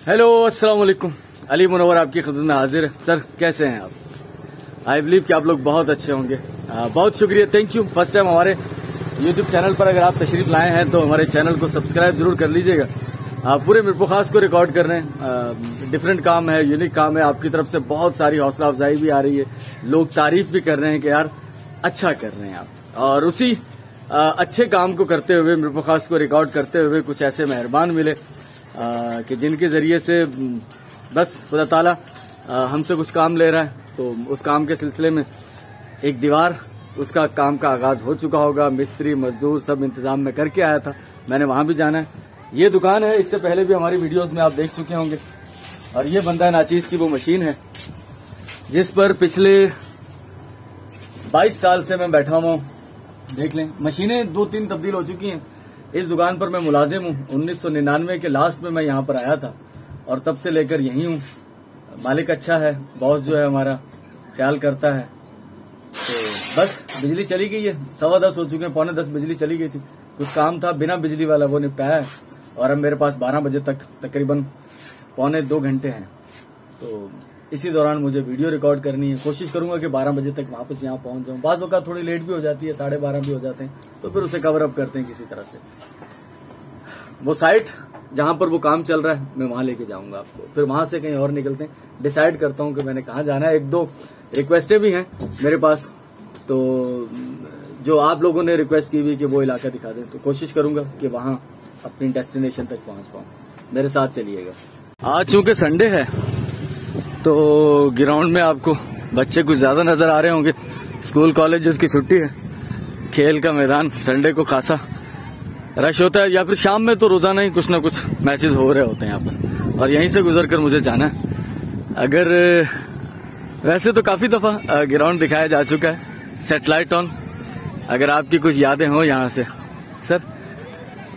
Hello, अस्सलाम वालेकुम। अली मुनव्वर आपकी खिदमत में हाजिर है। सर कैसे हैं आप? आई बिलीव कि आप लोग बहुत अच्छे होंगे। बहुत शुक्रिया, थैंक यू। फर्स्ट टाइम हमारे यूट्यूब चैनल पर अगर आप तशरीफ लाए हैं तो हमारे चैनल को सब्सक्राइब जरूर कर लीजिएगा। पूरे मिरपुर खास को रिकॉर्ड कर रहे हैं। डिफरेंट काम है, यूनिक काम है। आपकी तरफ से बहुत सारी हौसला अफजाई भी आ रही है, लोग तारीफ भी कर रहे हैं कि यार अच्छा कर रहे हैं आप। और उसी अच्छे काम को करते हुए, मिरपुर खास को रिकॉर्ड करते हुए कुछ ऐसे मेहरबान मिले कि जिनके जरिए से बस खुदा ताला हमसे कुछ काम ले रहा है। तो उस काम के सिलसिले में एक दीवार, उसका काम का आगाज हो चुका होगा। मिस्त्री मजदूर सब इंतजाम में करके आया था, मैंने वहां भी जाना है। ये दुकान है, इससे पहले भी हमारी वीडियोस में आप देख चुके होंगे। और ये बंदा नाचीज की वो मशीन है जिस पर पिछले 22 साल से मैं बैठा हुआ हूँ। देख लें, मशीनें 2-3 तब्दील हो चुकी हैं। इस दुकान पर मैं मुलाजिम हूँ। 1999 के लास्ट में मैं यहाँ पर आया था और तब से लेकर यहीं हूँ। मालिक अच्छा है, बॉस जो है हमारा ख्याल करता है। तो बस बिजली चली गई है, 10:15 हो चुके हैं, 9:45 बिजली चली गई थी। कुछ काम था बिना बिजली वाला, वो निपटाया है। और अब मेरे पास 12 बजे तक तकरीबन 1.25-2 घंटे हैं। तो इसी दौरान मुझे वीडियो रिकॉर्ड करनी है। कोशिश करूंगा कि 12 बजे तक वापस यहाँ पहुंच जाऊं। बाज़ औक़ात थोड़ी लेट भी हो जाती है, 12:30 भी हो जाते हैं, तो फिर उसे कवर अप करते हैं किसी तरह से। वो साइट जहां पर वो काम चल रहा है मैं वहां लेके जाऊंगा आपको, फिर वहां से कहीं और निकलते हैं। डिसाइड करता हूं कि मैंने कहाँ जाना है। 1-2 रिक्वेस्टें भी हैं मेरे पास, तो जो आप लोगों ने रिक्वेस्ट की हुई कि वो इलाका दिखा दें, तो कोशिश करूंगा कि वहां अपनी डेस्टिनेशन तक पहुंच पाऊं। मेरे साथ चलिएगा। आज चूंकि संडे है तो ग्राउंड में आपको बच्चे कुछ ज्यादा नजर आ रहे होंगे। स्कूल कॉलेजेस की छुट्टी है, खेल का मैदान संडे को खासा रश होता है, या फिर शाम में तो रोजाना ही कुछ ना कुछ मैचेस हो रहे होते हैं यहाँ पर। और यहीं से गुजर कर मुझे जाना है। अगर वैसे तो काफी दफा ग्राउंड दिखाया जा चुका है, सैटेलाइट ऑन। अगर आपकी कुछ यादें हो यहाँ से, सर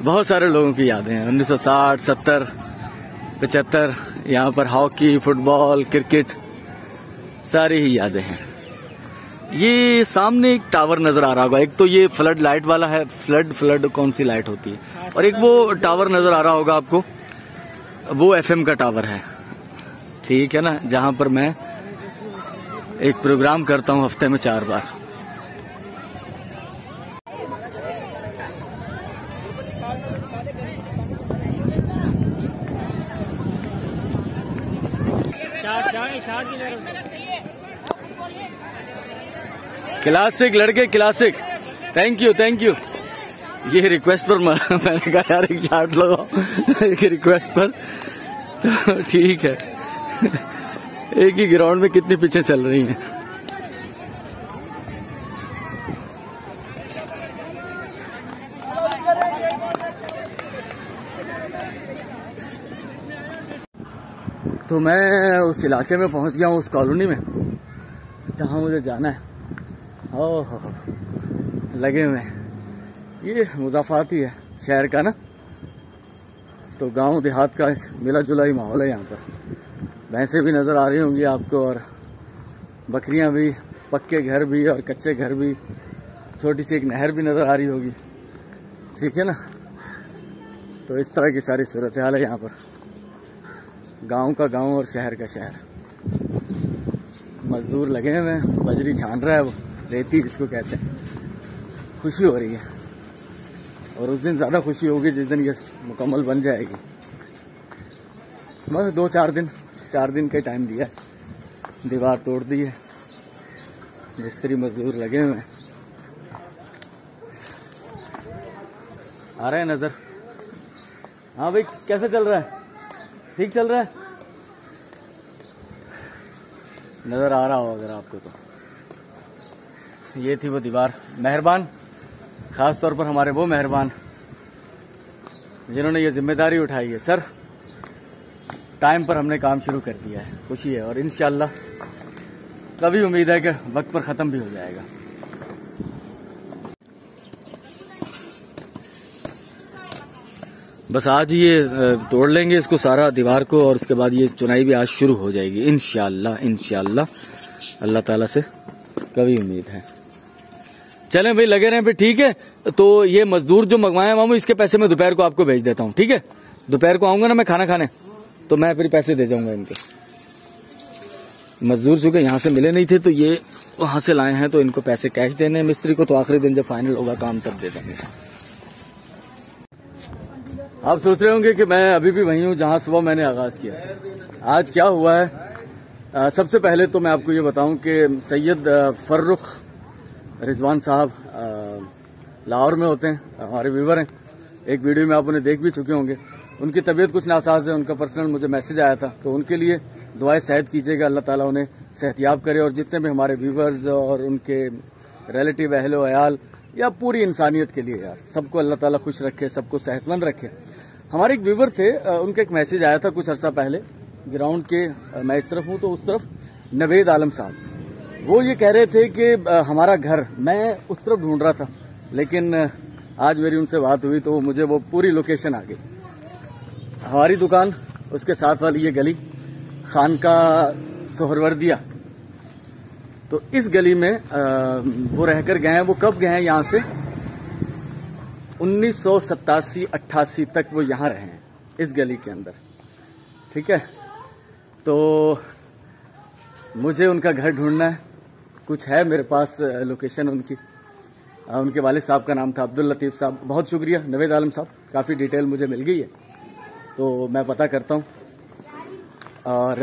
बहुत सारे लोगों की यादें हैं। 1960, 70, 75 यहाँ पर हॉकी, फुटबॉल, क्रिकेट सारी ही यादें हैं। ये सामने एक टावर नजर आ रहा होगा। एक तो ये फ्लड लाइट वाला है, फ्लड कौन सी लाइट होती है, और एक वो टावर नजर आ रहा होगा आपको, वो FM का टावर है, ठीक है ना, जहां पर मैं एक प्रोग्राम करता हूं हफ्ते में 4 बार। क्लासिक लड़के, क्लासिक। Thank you. ये रिक्वेस्ट पर मैंने कहा यार एक शार्ट लगाओ एक रिक्वेस्ट पर, तो ठीक है। एक ही ग्राउंड में कितनी पिचें चल रही हैं। तो मैं उस इलाके में पहुंच गया हूँ, उस कॉलोनी में जहां मुझे जाना है। ओह लगे हुए हैं। ये मुज़ाफ़ाती है शहर का ना, तो गांव देहात का एक मिला जुला ही माहौल है यहाँ पर। भैंसें भी नज़र आ रही होंगी आपको, और बकरियां भी, पक्के घर भी और कच्चे घर भी, छोटी सी एक नहर भी नज़र आ रही होगी, ठीक है ना। तो इस तरह की सारी सूरत हाल है यहाँ पर, गांव का गांव और शहर का शहर। मजदूर लगे हुए हैं, बजरी छान रहा है, वो रेती जिसको कहते हैं। खुशी हो रही है, और उस दिन ज्यादा खुशी होगी जिस दिन ये मुकम्मल बन जाएगी। बस 4 दिन का टाइम दिया है। दीवार तोड़ दी है, मिस्त्री मजदूर लगे हुए हैं। आ रहे हैं नजर? हाँ भाई, कैसे चल रहा है? ठीक चल रहा है? नजर आ रहा हो अगर आपको तो। ये थी वो दीवार। मेहरबान, खास तौर पर हमारे वो मेहरबान जिन्होंने ये जिम्मेदारी उठाई है। सर टाइम पर हमने काम शुरू कर दिया है, खुशी है, और इंशाल्लाह कभी उम्मीद है कि वक्त पर खत्म भी हो जाएगा। बस आज ये तोड़ लेंगे इसको सारा दीवार को, और उसके बाद ये चुनाई भी आज शुरू हो जाएगी इंशाल्लाह। अल्लाह ताला से कभी उम्मीद है। चलें भाई, लगे रहें फिर, ठीक है। तो ये मजदूर जो मंगवाए मामू, इसके पैसे मैं दोपहर को आपको भेज देता हूँ, ठीक है। दोपहर को आऊंगा ना मैं खाना खाने, तो मैं फिर पैसे दे जाऊंगा इनके। मजदूर चूंकि यहाँ से मिले नहीं थे तो ये वहां से लाए हैं, तो इनको पैसे कैश देने हैं मिस्त्री को, तो आखिरी दिन जब फाइनल होगा काम तब दे देंगे। आप सोच रहे होंगे कि मैं अभी भी वहीं हूँ जहां सुबह मैंने आगाज किया। आज क्या हुआ है, सबसे पहले तो मैं आपको ये बताऊं कि सैयद फर्रुख रिजवान साहब लाहौर में होते हैं, हमारे व्यूवर हैं, एक वीडियो में आप उन्हें देख भी चुके होंगे। उनकी तबीयत कुछ नासाज है, उनका पर्सनल मुझे मैसेज आया था, तो उनके लिए दुआएं सेहत कीजिएगा, अल्लाह ताला उन्हें सेहतियाब करे। और जितने भी हमारे व्यूवर्स और उनके रिलेटिव अहलो अयाल या पूरी इंसानियत के लिए यार, सबको अल्लाह ताला खुश रखे, सबको सेहतमंद रखे। हमारे एक व्यूवर थे, उनका एक मैसेज आया था कुछ अर्सा पहले, ग्राउंड के मैं इस तरफ हूं तो उस तरफ नवेद आलम साहब, वो ये कह रहे थे कि हमारा घर, मैं उस तरफ ढूंढ रहा था, लेकिन आज मेरी उनसे बात हुई तो मुझे वो पूरी लोकेशन आ गई। हमारी दुकान, उसके साथ वाली ये गली खानका सोहरवर्दिया, तो इस गली में वो रहकर गए हैं। वो कब गए हैं यहाँ से, 1987-88 तक वो यहाँ रहे हैं इस गली के अंदर, ठीक है। तो मुझे उनका घर ढूंढना है, कुछ है मेरे पास लोकेशन उनकी। उनके वालिद साहब का नाम था अब्दुल लतीफ साहब। बहुत शुक्रिया नवेद आलम साहब, काफ़ी डिटेल मुझे मिल गई है, तो मैं पता करता हूँ। और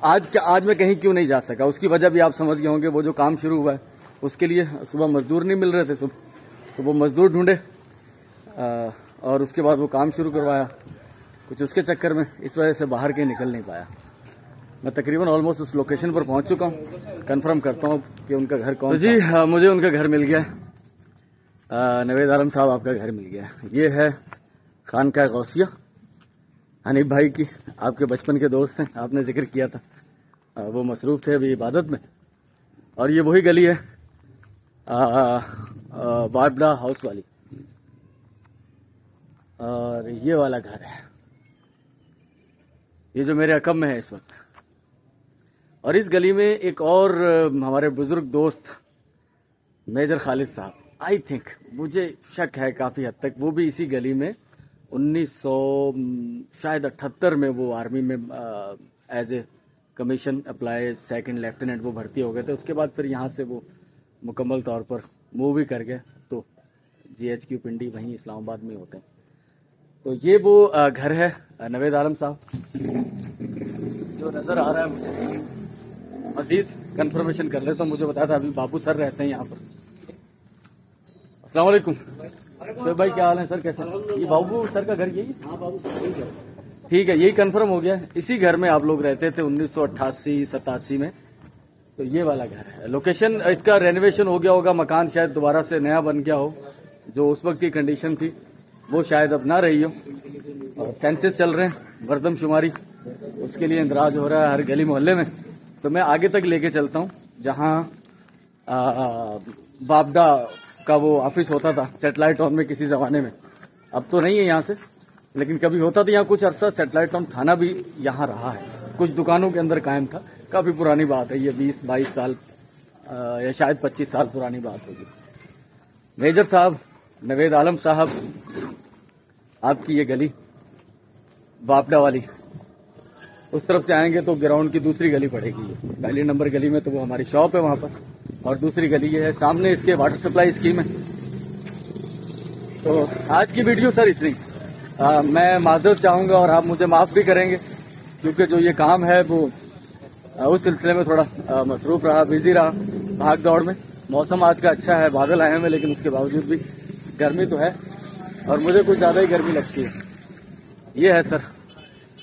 आज मैं कहीं क्यों नहीं जा सका, उसकी वजह भी आप समझ गए होंगे। वो जो काम शुरू हुआ है उसके लिए सुबह मजदूर नहीं मिल रहे थे सुबह, तो वो मजदूर ढूंढे और उसके बाद वो काम शुरू करवाया। कुछ उसके चक्कर में इस वजह से बाहर कहीं निकल नहीं पाया। मैं तकरीबन ऑलमोस्ट उस लोकेशन पर पहुंच चुका हूं, कंफर्म करता हूं कि उनका घर कौन। तो जी मुझे उनका घर मिल गया, नवेद आलम साहब आपका घर मिल गया। ये है खानका गौसिया, हनीफ भाई की, आपके बचपन के दोस्त हैं, आपने जिक्र किया था, वो मसरूफ थे अभी इबादत में। और ये वही गली है बाबडा हाउस वाली, और ये वाला घर है, ये जो मेरे अकब में है इस वक्त। और इस गली में एक और हमारे बुजुर्ग दोस्त मेजर खालिद साहब, आई थिंक, मुझे शक है काफी हद तक, वो भी इसी गली में 1978 में वो आर्मी में as a commission apply second lieutenant वो भर्ती हो गए थे। उसके बाद फिर यहाँ से वो मुकम्मल तौर पर मूव भी कर गए, तो GHQ पिंडी वहीं इस्लामाबाद में होते हैं। तो ये वो घर है नवेद आलम साहब जो नजर आ रहा है मुझे। मजीद कंफर्मेशन कर ले तो मुझे बताया था, अभी बाबू सर रहते हैं यहाँ पर। अस्सलाम वालेकुम शोएब भाई, क्या हाल है सर, कैसे? ये बाबू सर का घर यही? हाँ बाबू सर, ठीक है, यही कंफर्म हो गया। इसी घर में आप लोग रहते थे 1988-87 में, तो ये वाला घर है। लोकेशन इसका रेनोवेशन हो गया होगा, मकान शायद दोबारा से नया बन गया हो, जो उस वक्त की कंडीशन थी वो शायद अब ना रही हो। और सेंसस चल रहे हैं, मरदमशुमारी, उसके लिए इंदराज हो रहा है हर गली मोहल्ले में। तो मैं आगे तक लेके चलता हूँ, जहाँ बाबडा का वो ऑफिस होता था सैटेलाइट टाउन में किसी जमाने में, अब तो नहीं है यहाँ से, लेकिन कभी होता था यहाँ कुछ अरसा। सैटेलाइट टाउन थाना भी यहाँ रहा है, कुछ दुकानों के अंदर कायम था। काफी पुरानी बात है, ये 20-22 साल या शायद 25 साल पुरानी बात होगी। मेजर साहब नवेद आलम साहब, आपकी ये गली बापडा वाली, उस तरफ से आएंगे तो ग्राउंड की दूसरी गली पड़ेगी। पहली नंबर गली में तो वो हमारी शॉप है वहां पर, और दूसरी गली ये है सामने, इसके वाटर सप्लाई स्कीम है। तो आज की वीडियो सर इतनी, मैं माजरत चाहूंगा और आप मुझे माफ भी करेंगे, क्योंकि जो ये काम है वो उस सिलसिले में थोड़ा मसरूफ रहा, बिजी रहा भाग दौड़ में। मौसम आज का अच्छा है, बादल आए हैं, लेकिन उसके बावजूद भी गर्मी तो है, और मुझे कुछ ज्यादा ही गर्मी लगती है। ये है सर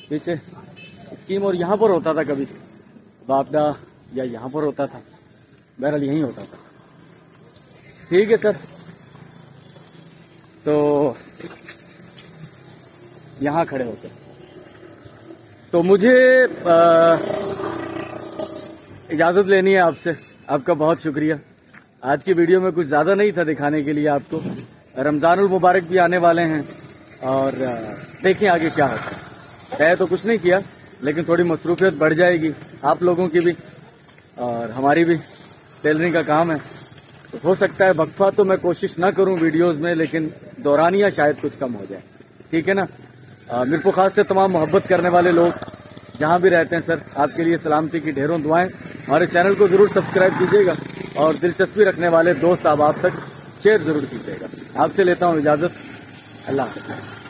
पीछे स्कीम, और यहाँ पर होता था कभी बापडा, या यहाँ पर होता था, बहरहाल यहीं होता था। ठीक है सर, तो यहाँ खड़े होते। तो मुझे इजाजत लेनी है आपसे, आपका बहुत शुक्रिया। आज की वीडियो में कुछ ज्यादा नहीं था दिखाने के लिए आपको। रमजानुल मुबारक भी आने वाले हैं, और देखें आगे क्या होता है। तय तो कुछ नहीं किया, लेकिन थोड़ी मसरूफियत बढ़ जाएगी, आप लोगों की भी और हमारी भी। टेलरिंग का काम है, तो हो सकता है वक्फा तो मैं कोशिश ना करूं वीडियोस में, लेकिन दौरानिया शायद कुछ कम हो जाए, ठीक है ना। मीरपुर खास से तमाम मोहब्बत करने वाले लोग जहां भी रहते हैं सर, आपके लिए सलामती की ढेरों दुआएं। हमारे चैनल को जरूर सब्सक्राइब कीजिएगा और दिलचस्पी रखने वाले दोस्त आप तक शेयर जरूर कीजिएगा। आपसे लेता हूं इजाजत। अल्लाह हाफ़िज़।